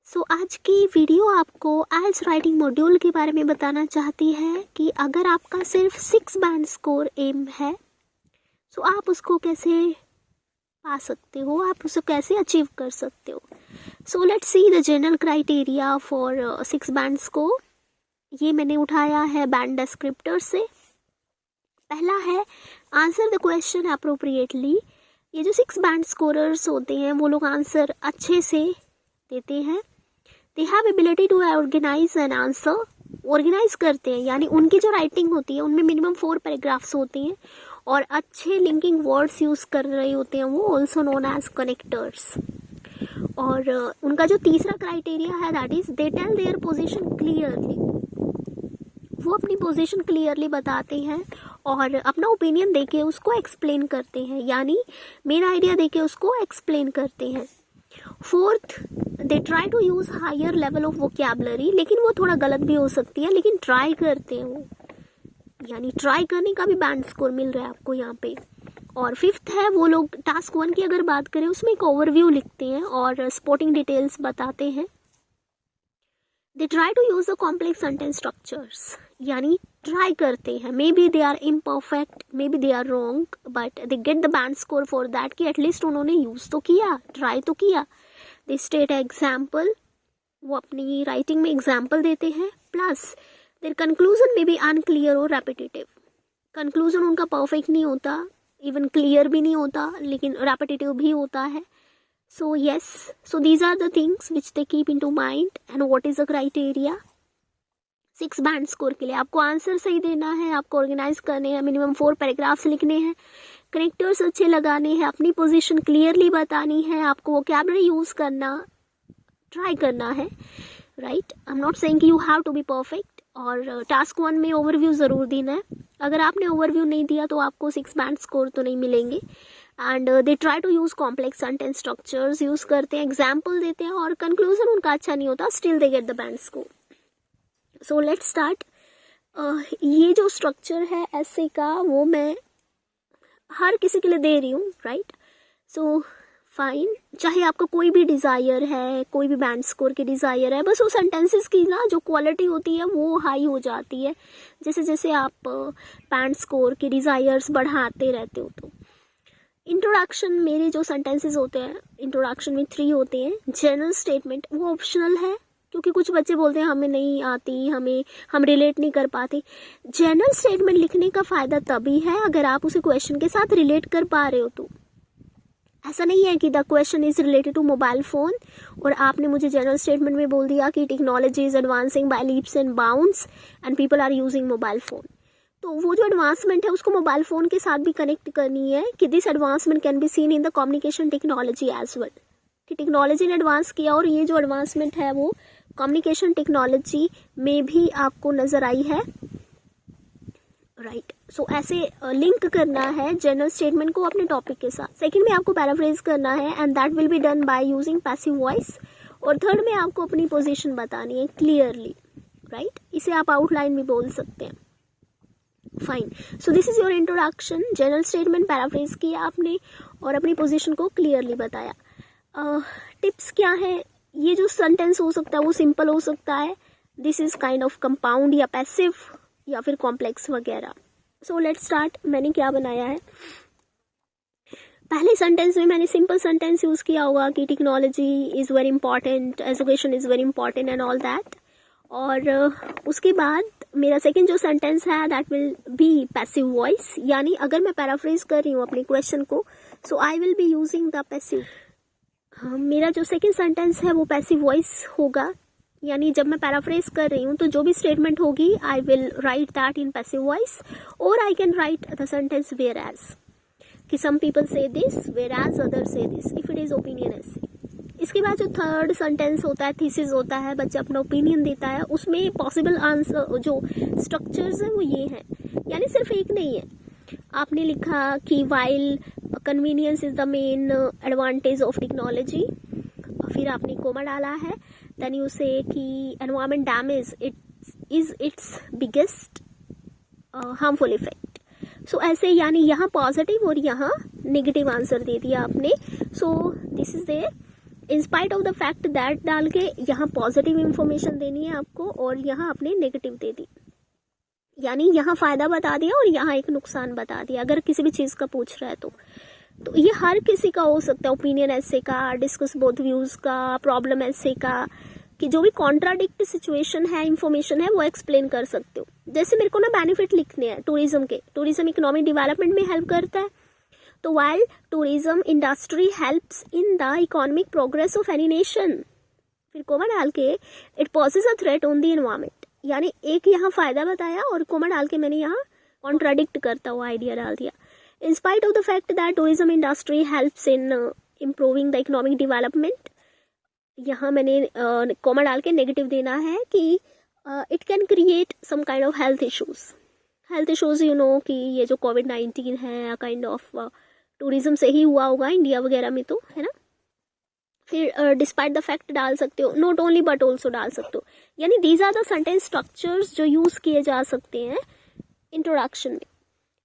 आज की वीडियो आपको आइल्स राइटिंग मॉड्यूल के बारे में बताना चाहती है कि अगर आपका सिर्फ 6 बैंड स्कोर एम है आप उसको कैसे पा सकते हो, आप उसको कैसे अचीव कर सकते हो। Let's see the general criteria for 6 band score. ये मैंने उठाया है बैंड डिस्क्रिप्टर से। पहला है आंसर द क्वेश्चन अप्रोप्रिएटली। ये जो 6 बैंड स्कोरर्स होते हैं वो लोग आंसर अच्छे से देते हैं। They have ability to organise an answer. Organise करते हैं यानी उनकी जो राइटिंग होती है उनमें मिनिमम 4 पैराग्राफ्स होते हैं और अच्छे लिंकिंग वर्ड्स यूज कर रहे होते हैं, वो ऑल्सो नोन एज कनेक्टर्स। और उनका जो तीसरा क्राइटेरिया है that is they tell their position clearly. वो अपनी पोजीशन क्लियरली बताते हैं और अपना ओपिनियन देके उसको एक्सप्लेन करते हैं, यानी मेन आइडिया देके उसको एक्सप्लेन करते हैं। Fourth, they try to use higher level of vocabulary, लेकिन वो थोड़ा गलत भी हो सकती है, लेकिन ट्राई करते हैं वो, यानी ट्राई करने का भी बैंड स्कोर मिल रहा है आपको यहाँ पे। और फिफ्थ है वो लोग टास्क 1 की अगर बात करें उसमें एक ओवरव्यू लिखते हैं और स्पोर्टिंग डिटेल्स बताते हैं। They try to use the complex sentence structures, यानी ट्राई करते हैं। Maybe they are imperfect, maybe they are wrong, but they get the band score for that कि एटलीस्ट उन्होंने यूज तो किया, try तो किया। दे स्टेट एग्जाम्पल, वो अपनी राइटिंग में एग्जाम्पल देते हैं। प्लस देयर कंक्लूजन में बी अनक्लियर और रेपिटेटिव। कंक्लूजन उनका परफेक्ट नहीं होता, इवन क्लियर भी नहीं होता, लेकिन रेपिटेटिव भी होता है। So yes, so these are the things which they keep into mind and what is the criteria 6 band score के लिए। आपको आंसर सही देना है, आपको ऑर्गेनाइज करने हैं, मिनिमम 4 पैराग्राफ्स लिखने हैं, कनेक्टर्स अच्छे लगाने हैं, अपनी पोजीशन क्लियरली बतानी है, आपको वोकैबुलरी यूज करना ट्राई करना है, right. I am not saying कि you have to be perfect. और टास्क 1 में ओवरव्यू ज़रूर देना है। अगर आपने ओवरव्यू नहीं दिया तो आपको 6 बैंड स्कोर तो नहीं मिलेंगे। And they try to use complex sentence structures use करते हैं, एग्जाम्पल देते हैं, और कंक्लूजन उनका अच्छा नहीं होता, still they get the band score. So let's start. ये जो स्ट्रक्चर है ऐसे का वो मैं हर किसी के लिए दे रही हूँ, राइट। सो फाइन, चाहे आपका कोई भी डिज़ायर है, कोई भी बैंड स्कोर की डिज़ायर है, बस वो सेंटेंसेस की ना जो क्वालिटी होती है वो हाई हो जाती है जैसे जैसे आप बैंड स्कोर के डिज़ायर्स बढ़ाते रहते हो। तो इंट्रोडक्शन, मेरे जो सेंटेंसेस होते हैं इंट्रोडक्शन में 3 होते हैं। जनरल स्टेटमेंट वो ऑप्शनल है क्योंकि कुछ बच्चे बोलते हैं हमें नहीं आती, हम रिलेट नहीं कर पाते। जनरल स्टेटमेंट लिखने का फ़ायदा तभी है अगर आप उसे क्वेश्चन के साथ रिलेट कर पा रहे हो। तो ऐसा नहीं है कि the question is related to mobile phone और आपने मुझे जनरल स्टेटमेंट में बोल दिया कि technology is advancing by leaps and bounds and people are using mobile phone. तो वो जो एडवांसमेंट है उसको मोबाइल फ़ोन के साथ भी कनेक्ट करनी है कि this advancement can be seen in the communication technology as well, कि टेक्नोलॉजी ने एडवांस किया और ये जो एडवांसमेंट है वो कम्युनिकेशन टेक्नोलॉजी में भी आपको नज़र आई है, राइट। सो ऐसे लिंक करना है जनरल स्टेटमेंट को अपने टॉपिक के साथ। सेकंड में आपको पैराफ्रेज करना है and that will be done by using passive voice. और थर्ड में आपको अपनी पोजीशन बतानी है क्लियरली, राइट। इसे आप आउटलाइन भी बोल सकते हैं। Fine, so this is your introduction. General statement paraphrase किया आपने और अपनी पोजीशन को क्लियरली बताया। टिप्स क्या है, ये जो सेंटेंस हो सकता है वो सिंपल हो सकता है, this is kind of compound या पैसिव या फिर कॉम्प्लेक्स वगैरह। So let's start. मैंने क्या बनाया है, पहले सेंटेंस में मैंने सिंपल सेंटेंस यूज़ किया होगा कि technology is very important, education is very important and all that. और उसके बाद मेरा सेकंड जो सेंटेंस है that will be passive voice, यानी अगर मैं पैराफ्रेज कर रही हूँ अपने क्वेश्चन को so I will be using the passive. मेरा जो सेकंड सेंटेंस है वो पैसिव वॉइस होगा, यानी जब मैं पैराफ्रेज कर रही हूँ तो जो भी स्टेटमेंट होगी I will write that in passive voice. और I can write the sentence whereas, कि some people say this whereas other say this if it is opinion ऐसे। इसके बाद जो थर्ड सेंटेंस होता है थीसिस होता है, बच्चा अपना ओपिनियन देता है, उसमें पॉसिबल आंसर जो स्ट्रक्चर्स हैं वो ये हैं, यानी सिर्फ एक नहीं है। आपने लिखा कि while convenience is the main advantage of technology, फिर आपने कोमा डाला है, देन यू से कि environment damage is its biggest harmful effect. So ऐसे यानी यहाँ पॉजिटिव और यहाँ नेगेटिव आंसर दे दिया आपने। So this is the in spite of the fact that डाल के यहाँ पॉजिटिव इंफॉर्मेशन देनी है आपको और यहाँ अपने नेगेटिव दे दी, यानी यहाँ फायदा बता दिया और यहाँ एक नुकसान बता दिया अगर किसी भी चीज़ का पूछ रहा है तो ये हर किसी का हो सकता है, ओपिनियन ऐसे का, डिस्कस बोथ व्यूज का, प्रॉब्लम ऐसे का, कि जो भी कॉन्ट्राडिक्ट सिचुएशन है, इंफॉर्मेशन है, वो एक्सप्लेन कर सकते हो। जैसे मेरे को ना बेनिफिट लिखने हैं टूरिज्म के, टूरिज्म इकोनॉमिक डेवलपमेंट में हेल्प करता है, तो while tourism industry helps in the economic progress of any nation, फिर कोमा डाल के it possesses a threat on the environment, यानी एक यहाँ फायदा बताया और कोमा डाल के मैंने यहाँ कॉन्ट्राडिक्ट करता हुआ आइडिया डाल दिया। In spite of the fact that tourism industry helps in improving the economic development, यहाँ मैंने कॉमा डाल के नेगेटिव देना है कि it can create some kind of health issues you know कि ये जो कोविड-19 है काइंड ऑफ टूरिज्म से ही हुआ होगा इंडिया वगैरह में, तो है ना। फिर डिस्पाइट द फैक्ट डाल सकते हो, नॉट ओनली बट ऑल्सो डाल सकते हो, यानी these are the sentence structures जो यूज किए जा सकते हैं इंट्रोडक्शन में।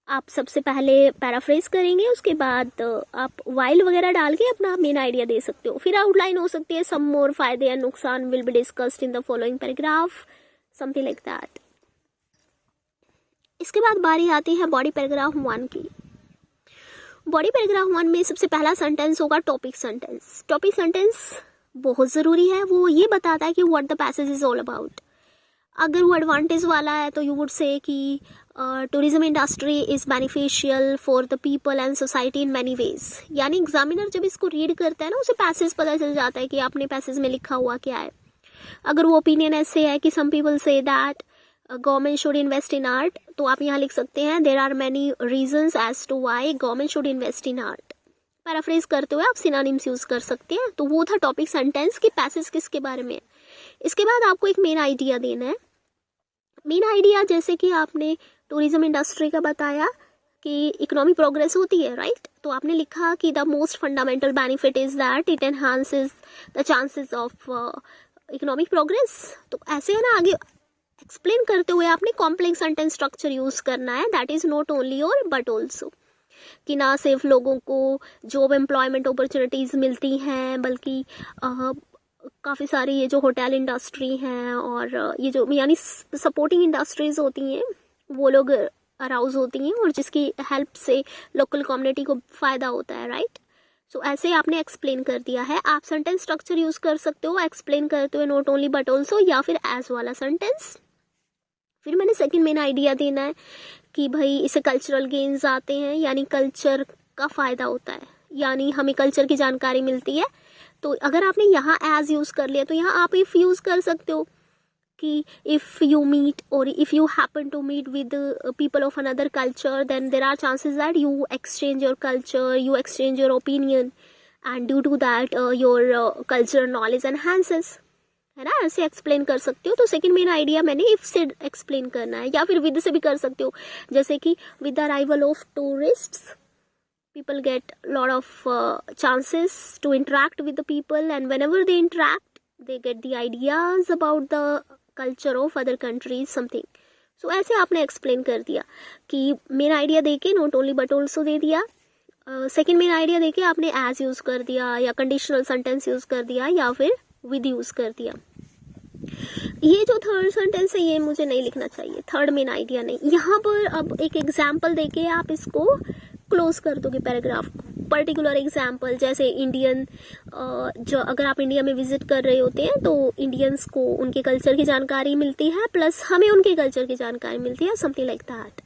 आप सबसे पहले पैराफ्रेज करेंगे, उसके बाद आप वाइल वगैरह डाल के अपना मेन आइडिया दे सकते हो। फिर आउटलाइन हो सकती है, सम मोर फायदे एंड नुकसान will be discussed in the following paragraph, something like that. इसके बाद बारी आती है बॉडी पैराग्राफ 1 की। बॉडी पैराग्राफ 1 में सबसे पहला सेंटेंस होगा टॉपिक सेंटेंस। टॉपिक सेंटेंस बहुत ज़रूरी है, वो ये बताता है कि what the passage is all about. अगर वो एडवांटेज वाला है तो यू वुड से कि tourism industry is beneficial for the people and society in many ways, यानी एग्जामिनर जब इसको रीड करता है ना, उसे पैसेज पता चल जाता है कि आपने पैसेज में लिखा हुआ क्या है। अगर वो ओपिनियन ऐसे है कि some people say that government should invest in art, तो आप यहाँ लिख सकते हैं there are many reasons as to why government should invest in art. Paraphrase करते हुए आप सिनोनिम्स यूज कर सकते हैं। तो वो था टॉपिक सेंटेंस कि पैसेज किसके बारे में है। इसके बाद आपको एक मेन आइडिया देना है। मेन आइडिया जैसे कि आपने टूरिज्म इंडस्ट्री का बताया कि इकोनॉमिक प्रोग्रेस होती है, राइट। तो आपने लिखा कि the most fundamental benefit is that it enhances the chances of economic progress. तो ऐसे है ना, आगे एक्सप्लेन करते हुए आपने कॉम्प्लेक्स सेंटेंस स्ट्रक्चर यूज करना है, दैट इज नॉट ओनली और बट ऑल्सो, कि ना सिर्फ लोगों को जॉब एम्प्लॉयमेंट अपॉर्चुनिटीज मिलती हैं, बल्कि काफ़ी सारी ये जो होटल इंडस्ट्री हैं और ये जो यानी सपोर्टिंग इंडस्ट्रीज होती हैं वो लोग अराउज होती हैं और जिसकी हेल्प से लोकल कम्युनिटी को फ़ायदा होता है, राइट। सो ऐसे आपने एक्सप्लेन कर दिया है। आप सेंटेंस स्ट्रक्चर यूज़ कर सकते हो एक्सप्लेन करते हुए, नॉट ओनली बट ऑल्सो या फिर एज वाला सेंटेंस। फिर मैंने सेकंड मेन आइडिया देना है कि भाई इससे कल्चरल गेन्स आते हैं, यानी कल्चर का फ़ायदा होता है, यानी हमें कल्चर की जानकारी मिलती है। तो अगर आपने यहाँ एज यूज़ कर लिया तो यहाँ आप इफ़ यूज़ कर सकते हो कि इफ़ यू मीट और if you happen to meet with people of another culture then there are chances that you exchange your culture, you exchange your opinion and due to that your cultural knowledge enhances, है ना। ऐसे explain कर सकते हो। तो second main idea मैंने if से explain करना है, या फिर विद से भी कर सकते हो, जैसे कि with the arrival of tourists people get lot of chances to interact with the people, and whenever they interact they get the ideas about the culture of other countries, something. So ऐसे आपने explain कर दिया कि main idea देके not only but also they दिया, second main idea देके आपने as use कर दिया या कंडीशनल सेंटेंस यूज़ कर दिया या फिर विद यूज़ कर दिया। ये जो थर्ड सेंटेंस है ये मुझे नहीं लिखना चाहिए, थर्ड मेन आइडिया नहीं। यहाँ पर अब एक एग्जाम्पल देके आप इसको क्लोज कर दोगे पैराग्राफ को। पर्टिकुलर एग्जाम्पल जैसे इंडियन, जो अगर आप इंडिया में विजिट कर रहे होते हैं तो इंडियंस को उनके कल्चर की जानकारी मिलती है, प्लस हमें उनके कल्चर की जानकारी मिलती है, समथिंग लाइक दैट।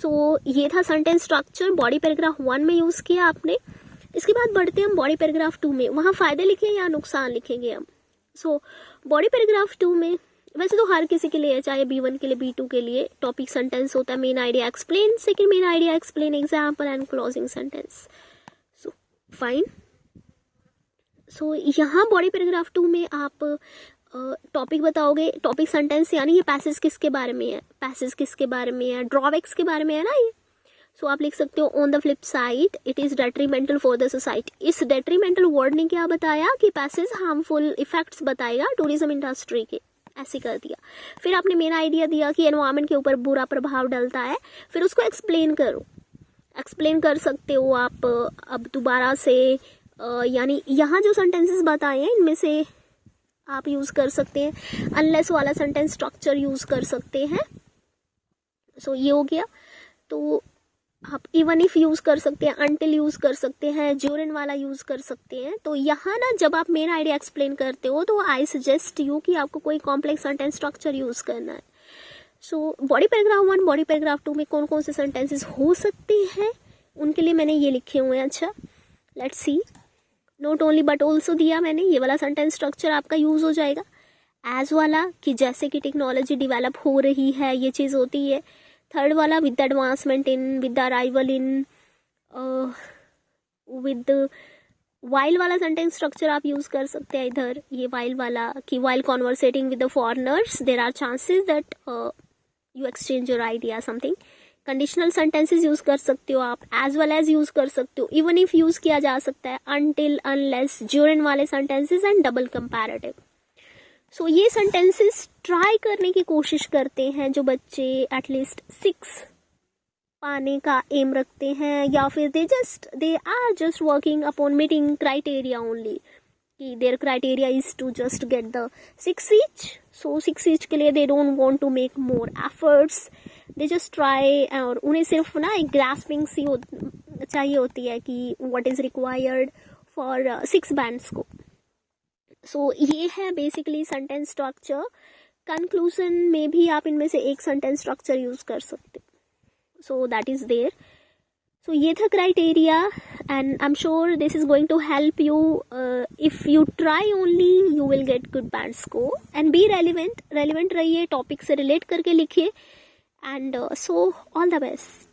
सो ये था सेंटेंस स्ट्रक्चर, बॉडी पैराग्राफ 1 में यूज़ किया आपने। इसके बाद बढ़ते हैं हम बॉडी पैराग्राफ 2 में। वहाँ फ़ायदे लिखें या नुकसान लिखेंगे हम। सो बॉडी पैराग्राफ 2 में वैसे तो हर किसी के लिए, चाहे B1 के लिए B2 के लिए, टॉपिक सेंटेंस होता है, main idea explain, second main idea explain, example and closing sentence. So fine. So यहाँ बॉडी पैराग्राफ 2 में आप टॉपिक बताओगे, टॉपिक सेंटेंस यानी ये पैसेज किसके बारे में है, पैसेज किसके बारे में है, ड्रॉबैक्स के बारे में है ना ये। सो आप लिख सकते हो on the flip side it is detrimental for the society. इस डेट्रीमेंटल वर्ड ने क्या बताया कि पैसेज हार्मफुल इफेक्ट्स बताएगा टूरिज्म इंडस्ट्री के, ऐसे कर दिया। फिर आपने मेन आइडिया दिया कि एनवायरनमेंट के ऊपर बुरा प्रभाव डलता है, फिर उसको एक्सप्लेन करो। एक्सप्लेन कर सकते हो आप अब दोबारा से यानी यहाँ जो सेंटेंसेस बताए हैं इनमें से आप यूज़ कर सकते हैं। अनलेस वाला सेंटेंस स्ट्रक्चर यूज़ कर सकते हैं। सो ये हो गया। तो आप इवन इफ यूज़ कर सकते हैं, अनटिल यूज़ कर सकते हैं, ड्यूरिंग वाला यूज़ कर सकते हैं। तो यहाँ ना जब आप मेन आइडिया एक्सप्लेन करते हो तो आई सजेस्ट यू कि आपको कोई कॉम्प्लेक्स सेंटेंस स्ट्रक्चर यूज़ करना है। So body paragraph 1, body paragraph 2 में कौन कौन से सेंटेंसेस हो सकते हैं उनके लिए मैंने ये लिखे हुए हैं। अच्छा, let's see. Not only but also दिया मैंने, ये वाला सेंटेंस स्ट्रक्चर आपका यूज़ हो जाएगा। एज वाला कि जैसे कि टेक्नोलॉजी डेवलप हो रही है, ये चीज़ होती है। थर्ड वाला with advancement in, with arrival in, with while वाला सेंटेंस स्ट्रक्चर आप यूज़ कर सकते हैं इधर। ये वाइल वाला कि while conversating with the foreigners there are chances that you exchange your idea something. Conditional sentences use कर सकते हो आप, एज वेल एज यूज़ कर सकते हो, इवन इफ यूज़ किया जा सकता है, अनटिल, अनलेस, ड्यूरिंग वाले सेंटेंसेस एंड डबल कंपैरेटिव। सो ये सेंटेंसेस ट्राई करने की कोशिश करते हैं जो बच्चे एटलीस्ट 6 पाने का एम रखते हैं, या फिर they are just working upon meeting criteria only, कि their criteria is to just get the 6 each. So 6 each के लिए they don't want to make more efforts, they just try. और उन्हें सिर्फ ना एक ग्रास्पिंग सी चाहिए होती है कि what is required for 6 bands को। सो ये है बेसिकली सेंटेंस स्ट्रक्चर। कंक्लूजन में भी आप इनमें से एक सेंटेंस स्ट्रक्चर यूज कर सकते। So that is there. So ये था criteria and I am sure this is going to help you. If you try only you will get good band score and be relevant रहिए, topic से relate करके लिखिए and so all the best.